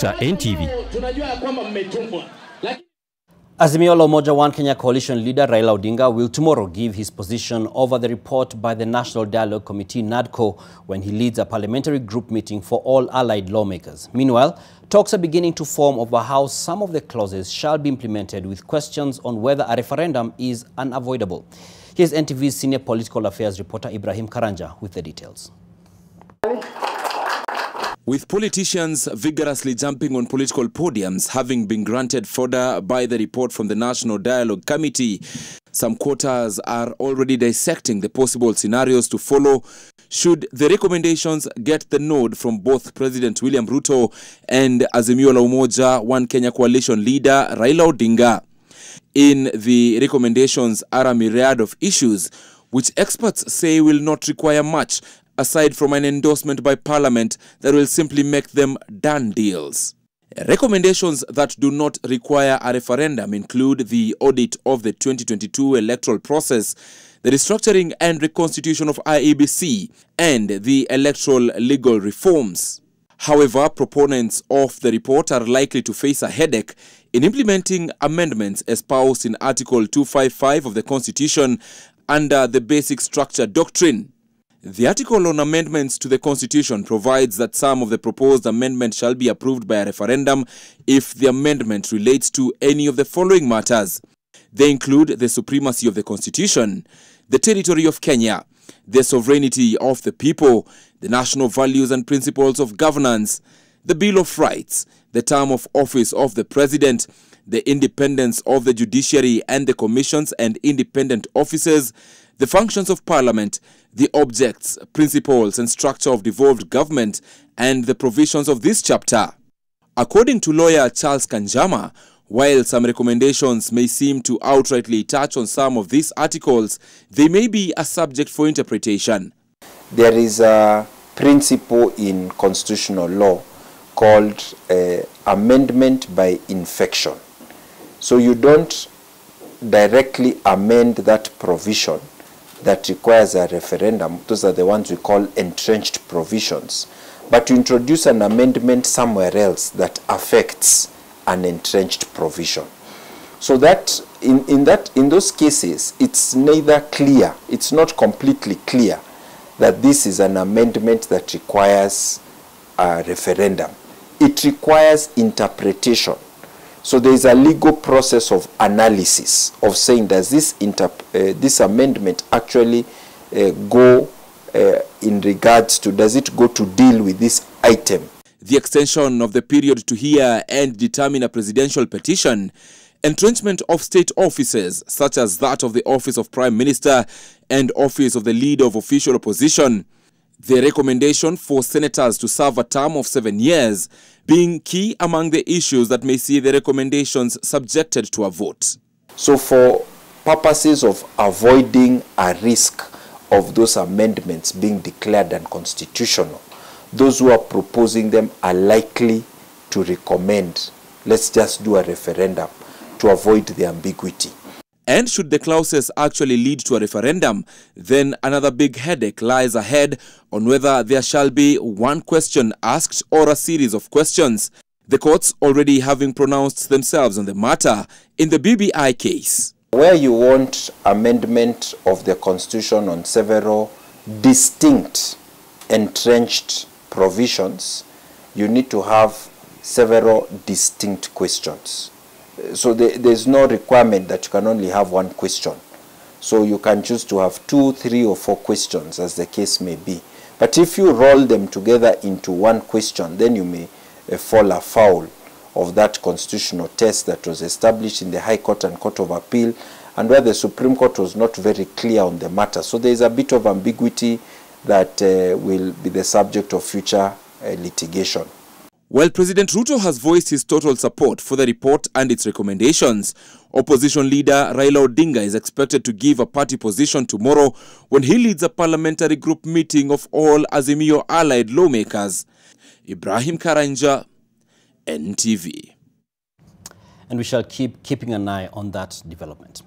Kusa NTV. Azimio la Umoja One Kenya coalition leader Raila Odinga will tomorrow give his position over the report by the National Dialogue Committee (NADCO) when he leads a parliamentary group meeting for all allied lawmakers. Meanwhile, talks are beginning to form over how some of the clauses shall be implemented, with questions on whether a referendum is unavoidable. Here's NTV's senior political affairs reporter Ibrahim Karanja with the details. With politicians vigorously jumping on political podiums, having been granted fodder by the report from the National Dialogue Committee, some quarters are already dissecting the possible scenarios to follow should the recommendations get the nod from both President William Ruto and Azimio la Umoja One Kenya coalition leader Raila Odinga. In the recommendations are a myriad of issues which experts say will not require much aside from an endorsement by Parliament that will simply make them done deals. Recommendations that do not require a referendum include the audit of the 2022 electoral process, the restructuring and reconstitution of IEBC, and the electoral legal reforms. However, proponents of the report are likely to face a headache in implementing amendments espoused in Article 255 of the Constitution under the Basic Structure Doctrine. The article on amendments to the Constitution provides that some of the proposed amendments shall be approved by a referendum if the amendment relates to any of the following matters. They include the supremacy of the Constitution, the territory of Kenya, the sovereignty of the people, the national values and principles of governance, the Bill of Rights, the term of office of the President, the independence of the judiciary and the commissions and independent officers, the functions of Parliament, the objects, principles and structure of devolved government, and the provisions of this chapter. According to lawyer Charles Kanjama, while some recommendations may seem to outrightly touch on some of these articles, they may be a subject for interpretation. There is a principle in constitutional law called amendment by infection. So you don't directly amend that provision that requires a referendum. Those are the ones we call entrenched provisions. But you introduce an amendment somewhere else that affects an entrenched provision. So that in those cases, it's neither clear, it's not completely clear that this is an amendment that requires a referendum. It requires interpretation. So there is a legal process of analysis of saying, does this amendment actually go in regards to, does it go to deal with this item? The extension of the period to hear and determine a presidential petition, entrenchment of state offices such as that of the Office of Prime Minister and Office of the Leader of Official Opposition, the recommendation for senators to serve a term of 7 years being key among the issues that may see the recommendations subjected to a vote. So for purposes of avoiding a risk of those amendments being declared unconstitutional, those who are proposing them are likely to recommend, let's just do a referendum to avoid the ambiguity. And should the clauses actually lead to a referendum, then another big headache lies ahead on whether there shall be one question asked or a series of questions, the courts already having pronounced themselves on the matter in the BBI case. Where you want amendment of the Constitution on several distinct entrenched provisions, you need to have several distinct questions. So there's no requirement that you can only have one question. So you can choose to have 2, 3, or 4 questions as the case may be. But if you roll them together into one question, then you may fall afoul of that constitutional test that was established in the High Court and Court of Appeal, and where the Supreme Court was not very clear on the matter. So there is a bit of ambiguity that will be the subject of future litigation. While President Ruto has voiced his total support for the report and its recommendations, opposition leader Raila Odinga is expected to give a party position tomorrow when he leads a parliamentary group meeting of all Azimio allied lawmakers. Ibrahim Karanja, NTV. And we shall keep keeping an eye on that development.